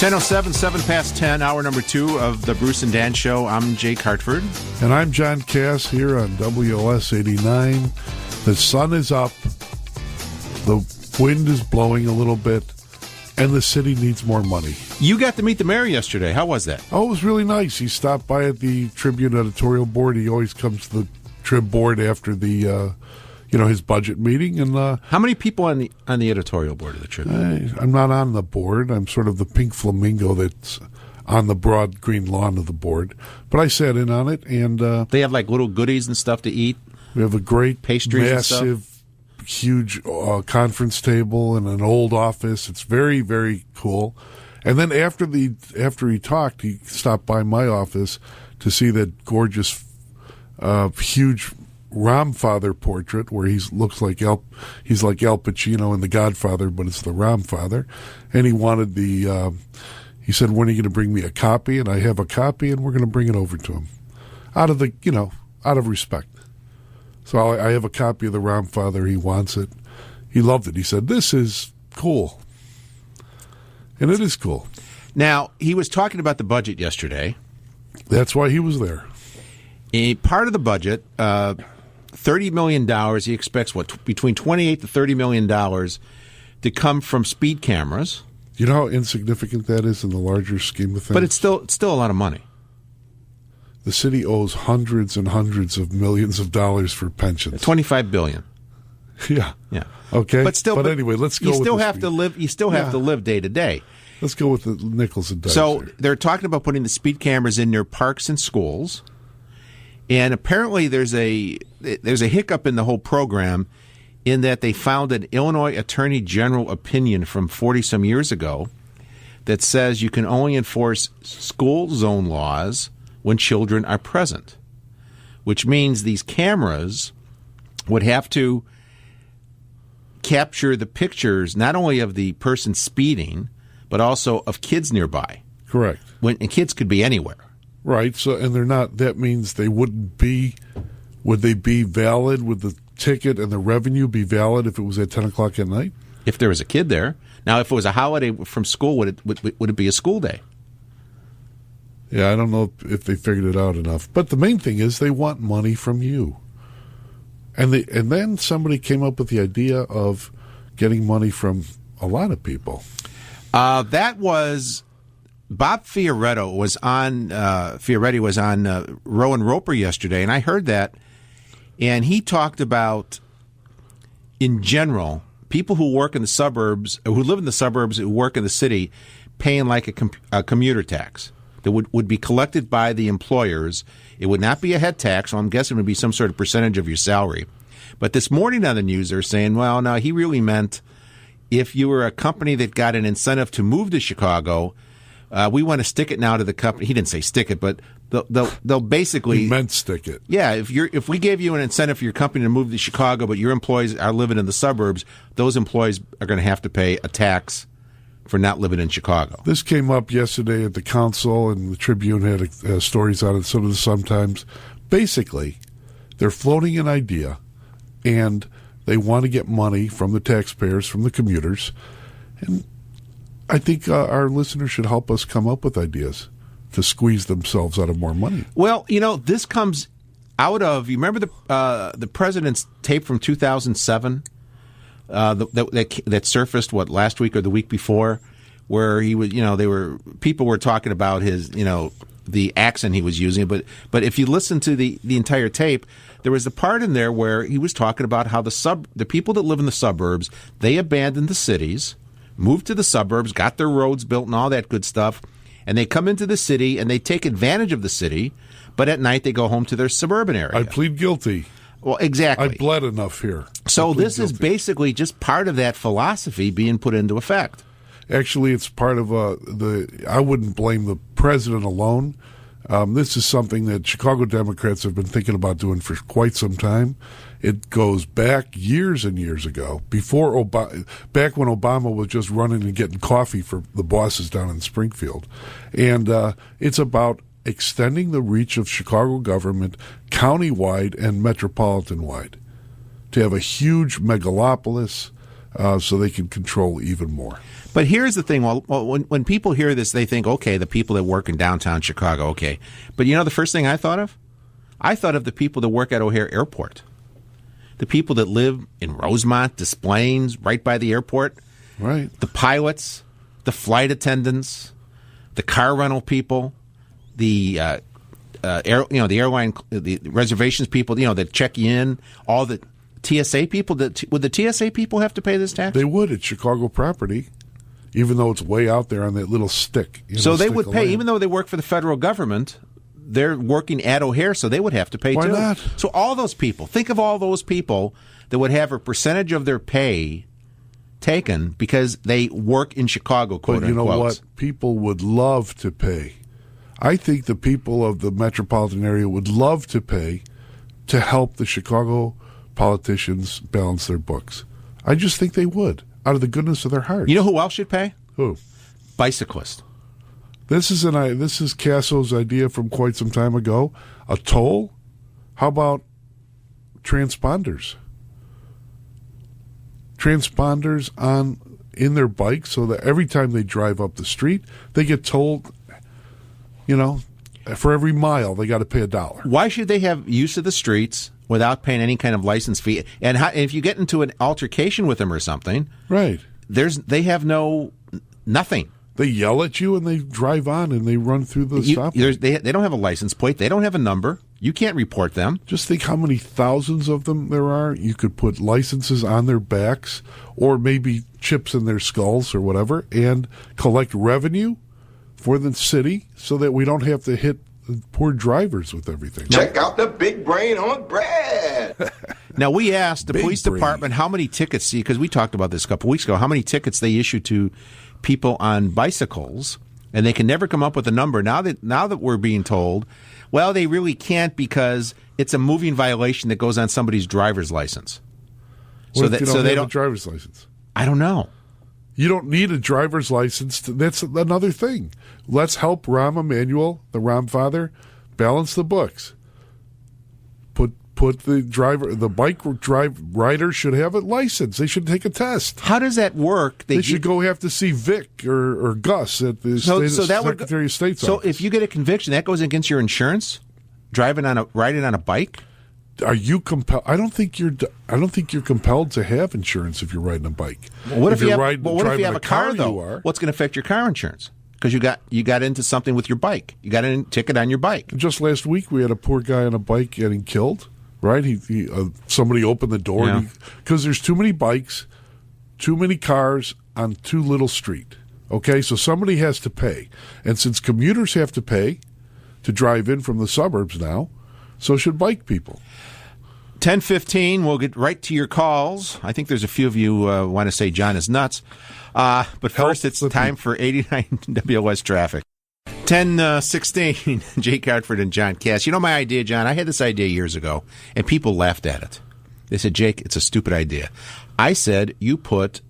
10:07, 7 past 10, hour number 2 of the Bruce and Dan Show. I'm Jake Hartford. And I'm John Cass here on WOS 89. The sun is up, the wind is blowing a little bit, and the city needs more money. You got to meet the mayor yesterday. How was that? Oh, it was really nice. He stopped by at the Tribune editorial board. He always comes to the Trib board after the, his budget meeting. And how many people on the editorial board of the Tribune? I'm not on the board. I'm sort of the pink flamingo that's on the broad green lawn of the board. But I sat in on it, and they have like little goodies and stuff to eat. We have a great, pastries, massive, huge conference table and an old office. It's very, very cool. And then after he talked, he stopped by my office to see that gorgeous, huge Ramfather portrait where looks like he's like Al Pacino in The Godfather, but it's the Ramfather. And he wanted he said, "When are you going to bring me a copy?" And I have a copy, and we're going to bring it over to him out of respect. So I have a copy of the Ramfather. He wants it. He loved it. He said, "This is cool." And it is cool. Now, he was talking about the budget yesterday. That's why he was there. A part of the budget, $30 million, he expects, between $28 to $30 million to come from speed cameras. You know how insignificant that is in the larger scheme of things? But it's still a lot of money. The city owes hundreds and hundreds of millions of dollars for pensions. $25 billion. Yeah. Yeah. Okay. But anyway, let's go. You still have to live. You still have to live day to day. Let's go with the nickels and dimes. So here. they're talking about putting the speed cameras in near parks and schools, and apparently there's a hiccup in the whole program, in that they found an Illinois Attorney General opinion from 40-some years ago that says you can only enforce school zone laws when children are present, which means these cameras would have to capture the pictures not only of the person speeding, but also of kids nearby. Correct. And kids could be anywhere. Right. So, and they're not. That means they wouldn't be. Would they be valid? Would the ticket and the revenue be valid if it was at 10 o'clock at night? If there was a kid there. Now, if it was a holiday from school, would it be a school day? Yeah, I don't know if they figured it out enough. But the main thing is they want money from you. And then somebody came up with the idea of getting money from a lot of people. That was Bob Fioretti was on Rowan Roper yesterday, and I heard that, and he talked about, in general, people who work in the suburbs, who live in the suburbs, who work in the city, paying like a commuter tax that would be collected by the employers. It would not be a head tax, so I'm guessing it would be some sort of percentage of your salary. But this morning on the news, they're saying, well, no, he really meant if you were a company that got an incentive to move to Chicago, we want to stick it now to the company. He didn't say stick it, but they'll basically... He meant stick it. Yeah, if we gave you an incentive for your company to move to Chicago, but your employees are living in the suburbs, those employees are going to have to pay a tax for not living in Chicago. This came up yesterday at the council, and the Tribune had stories on it, so did the Sun-Times. Basically, they're floating an idea, and they want to get money from the taxpayers, from the commuters. And I think our listeners should help us come up with ideas to squeeze themselves out of more money. Well, this comes out of, you remember the president's tape from 2007? That surfaced last week or the week before, where he was, people were talking about his, the accent he was using, but if you listen to the entire tape, there was a part in there where he was talking about how the people that live in the suburbs, they abandoned the cities, moved to the suburbs, got their roads built and all that good stuff, and they come into the city and they take advantage of the city, but at night they go home to their suburban area. I plead guilty. Well, exactly. I bled enough here. So this is basically just part of that philosophy being put into effect. Actually, it's part of I wouldn't blame the president alone. This is something that Chicago Democrats have been thinking about doing for quite some time. It goes back years and years ago, back when Obama was just running and getting coffee for the bosses down in Springfield. And it's about extending the reach of Chicago government county-wide and metropolitan-wide to have a huge megalopolis so they can control even more. But here's the thing. Well, when people hear this, they think, okay, the people that work in downtown Chicago, okay. But you know the first thing I thought of? I thought of the people that work at OHare Airport. The people that live in Rosemont, Des Plaines, right by the airport. Right. The pilots, the flight attendants, the car rental people, the the airline, the reservations people, that check you in, all the TSA people. Would the TSA people have to pay this tax? They would at Chicago property, even though it's way out there on that little stick. So they would pay, even though they work for the federal government. They're working at OHare, so they would have to pay Why too. not? So all those people, think of all those people that would have a percentage of their pay taken because they work in Chicago, quote But you know unquote. what? People would love to pay. I think the people of the metropolitan area would love to pay to help the Chicago politicians balance their books. I just think they would, out of the goodness of their hearts. You know who else should pay? Who? Bicyclists. This is Casso's idea from quite some time ago. A toll? How about transponders? Transponders in their bikes so that every time they drive up the street, they get told, for every mile they got to pay $1. Why should they have use of the streets without paying any kind of license fee? And if you get into an altercation with them or something, right? They have nothing. They yell at you and they drive on and they run through the stop. They don't have a license plate. They don't have a number. You can't report them. Just think how many thousands of them there are. You could put licenses on their backs or maybe chips in their skulls or whatever and collect revenue for the city so that we don't have to hit poor drivers with everything. Check out the big brain on bread. Now, we asked the Big police brain. department how many tickets, because we talked about this a couple weeks ago, how many tickets they issue to people on bicycles, and they can never come up with a number. Now that we're being told, well, they really can't because it's a moving violation that goes on somebody's driver's license. What if you don't have a driver's license? I don't know. You don't need a driver's license. That's another thing. Let's help Rahm Emanuel, the Rahm father, balance the books. Put the bike rider should have a license. They should take a test. How does that work? They should go have to see Vic or Gus at the Secretary of State's office. So if you get a conviction, that goes against your insurance? Riding on a bike? Are you compelled? I don't think you're compelled to have insurance if you're riding a bike. Well, what if you have a car, though? You are. What's going to affect your car insurance? Because you got into something with your bike. You got a ticket on your bike. Just last week, we had a poor guy on a bike getting killed. Right? Somebody opened the door because there's too many bikes, too many cars on too little street. Okay, so somebody has to pay, and since commuters have to pay to drive in from the suburbs now, so should bike people. 10:15. We'll get right to your calls. I think there's a few of you want to say John is nuts, but first it's time for 89 WLS traffic. 10:16, Jake Hartford and John Cass. You know my idea, John? I had this idea years ago, and people laughed at it. They said, Jake, it's a stupid idea. I said, you put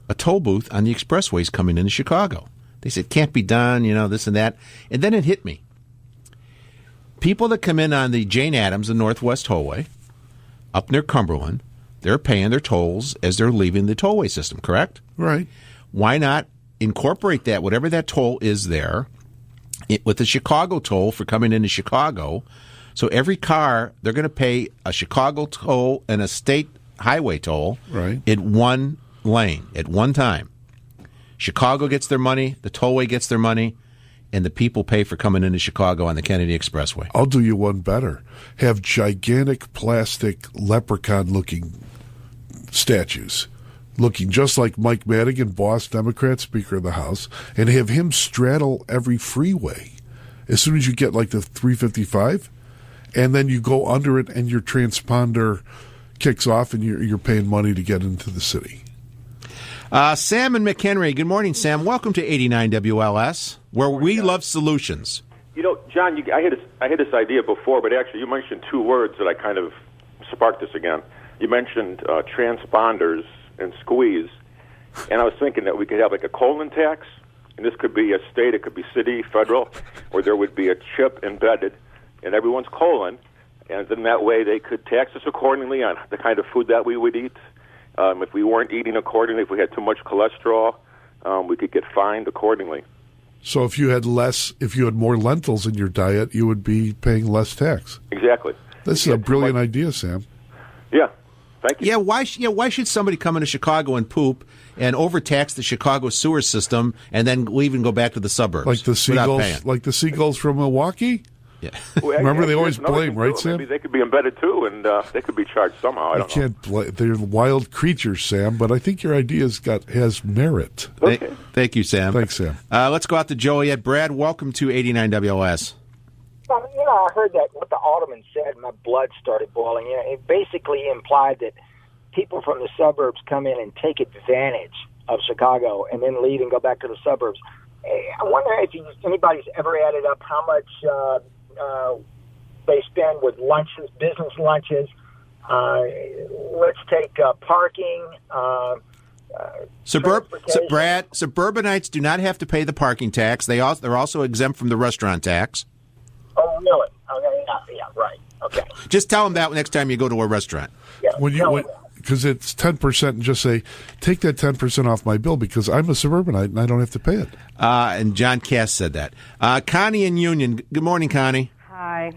a toll booth on the expressways coming into Chicago. They said, can't be done, this and that. And then it hit me. People that come in on the Jane Addams and Northwest Tollway, up near Cumberland, they're paying their tolls as they're leaving the tollway system, correct? Right. Why not incorporate that, whatever that toll is there, with the Chicago toll for coming into Chicago? So every car, they're going to pay a Chicago toll and a state highway toll in one lane at one time. Chicago gets their money, the tollway gets their money, and the people pay for coming into Chicago on the Kennedy Expressway. I'll do you one better. Have gigantic plastic leprechaun-looking statues looking just like Mike Madigan, boss, Democrat, Speaker of the House, and have him straddle every freeway as soon as you get like the 355, and then you go under it and your transponder kicks off and you're paying money to get into the city. Sam and McHenry, good morning, Sam. Welcome to 89 WLS, where we love solutions. John, I had this idea before, but actually you mentioned two words that I kind of sparked this again. You mentioned transponders and squeeze, and I was thinking that we could have like a colon tax, and this could be a state, it could be city, federal, or there would be a chip embedded in everyone's colon, and then that way they could tax us accordingly on the kind of food that we would eat, If we weren't eating accordingly, if we had too much cholesterol, we could get fined accordingly. So if you had more lentils in your diet, you would be paying less tax. Exactly. This is a brilliant idea, Sam. Yeah. Thank you. Yeah, why should somebody come into Chicago and poop and overtax the Chicago sewer system and then leave and go back to the suburbs? Like the seagulls from Milwaukee? Yeah. Well, Remember, they always there's another blame, thing, right, too. Sam? Maybe they could be embedded too, and they could be charged somehow. I don't know. Can't blame. They're wild creatures, Sam. But I think your idea has merit. Okay. Thank you, Sam. Thanks, Sam. Let's go out to Joliet. Brad, welcome to 89 WLS. I heard that what the alderman said, my blood started boiling. It basically implied that people from the suburbs come in and take advantage of Chicago and then leave and go back to the suburbs. I wonder if anybody's ever added up how much they spend with lunches, business lunches. Let's take parking. Brad, suburbanites do not have to pay the parking tax. They're also exempt from the restaurant tax. Oh, really? Okay, yeah, right. Okay. Just tell them that next time you go to a restaurant. Yeah, because it's 10%, and just say, take that 10% off my bill because I'm a suburbanite and I don't have to pay it. And John Cass said that. Connie in Union. Good morning, Connie. Hi.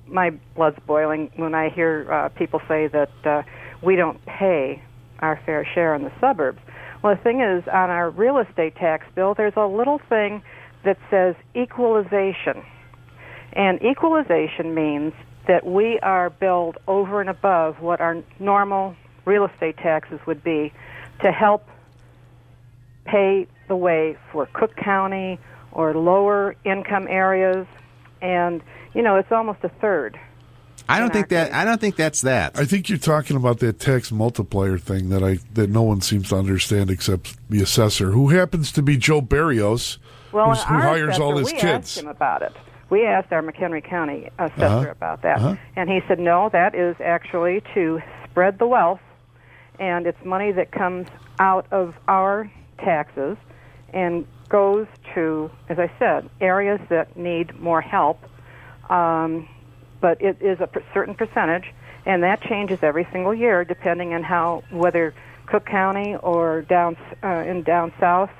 My blood's boiling when I hear people say that we don't pay our fair share in the suburbs. Well, the thing is, on our real estate tax bill, there's a little thing that says equalization. And equalization means that we are billed over and above what our normal real estate taxes would be to help pay the way for Cook County or lower income areas. And, it's almost a third. I don't think that's that. I think you're talking about that tax multiplier thing that no one seems to understand except the assessor, who happens to be Joe Barrios, who hires all his kids. We asked him about it. We asked our McHenry County assessor about that, and he said, no, that is actually to spread the wealth, and it's money that comes out of our taxes and goes to, as I said, areas that need more help, but it is a certain percentage, and that changes every single year depending on whether Cook County or down south,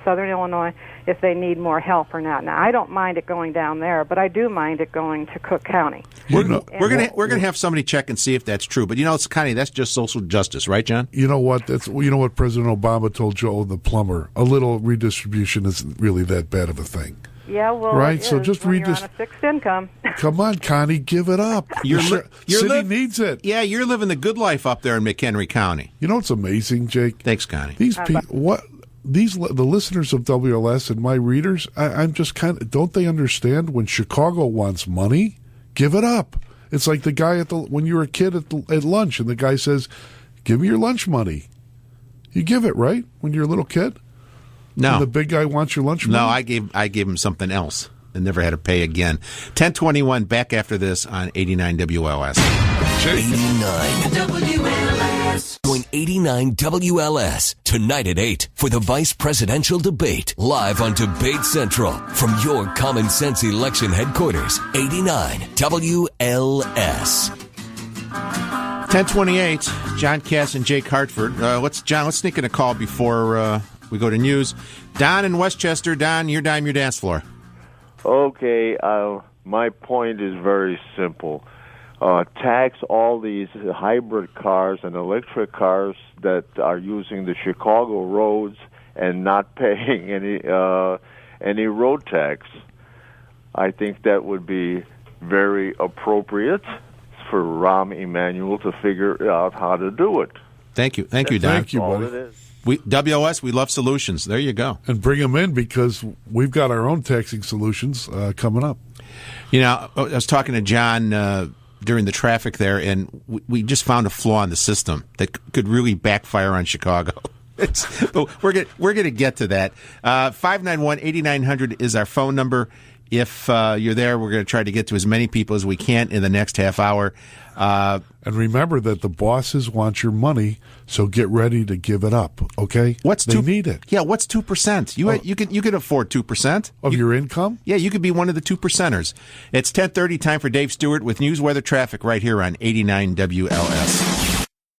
southern Illinois, if they need more help or not. Now, I don't mind it going down there, but I do mind it going to Cook County. We're gonna have somebody check and see if that's true. But Connie, that's just social justice, right, John? You know what? What President Obama told Joe the plumber. A little redistribution isn't really that bad of a thing. Yeah, well, right. So just read this. On a fixed income. Come on, Connie, give it up. City needs it. Yeah, you're living the good life up there in McHenry County. You know what's amazing, Jake? Thanks, Connie. These people, the listeners of WLS and my readers, I'm just don't they understand when Chicago wants money, give it up. It's like the guy when you were a kid at lunch, and the guy says, "Give me your lunch money." You give it, right? When you're a little kid. No, and the big guy wants your lunch money. No, I gave him something else and never had to pay again. 1021 back after this on 89 WLS. 89 WLS. Join 89 WLS tonight at 8 for the Vice Presidential Debate, live on Debate Central from your Common Sense election headquarters. 89 WLS. 1028, John Cass and Jake Hartford. Let's sneak in a call before we go to news. Don in Westchester. Don, your dime, your dance floor. Okay, my point is very simple. Tax all these hybrid cars and electric cars that are using the Chicago roads and not paying any road tax. I think that would be very appropriate for Rahm Emanuel to figure out how to do it. Thank you, Don. Thank you, buddy. All it is. WLS, we love solutions. There you go. And bring them in because we've got our own taxing solutions coming up. I was talking to John during the traffic there, and we just found a flaw in the system that could really backfire on Chicago. But we're gonna get to that. 591-8900 is our phone number. If you're there, we're going to try to get to as many people as we can in the next half hour. And remember that the bosses want your money, so get ready to give it up. Okay? They need it. Yeah. What's 2%? You can afford 2% of your income. Yeah, you could be one of the 2%ers. It's 10:30. Time for Dave Stewart with news, weather, traffic right here on 89 WLS.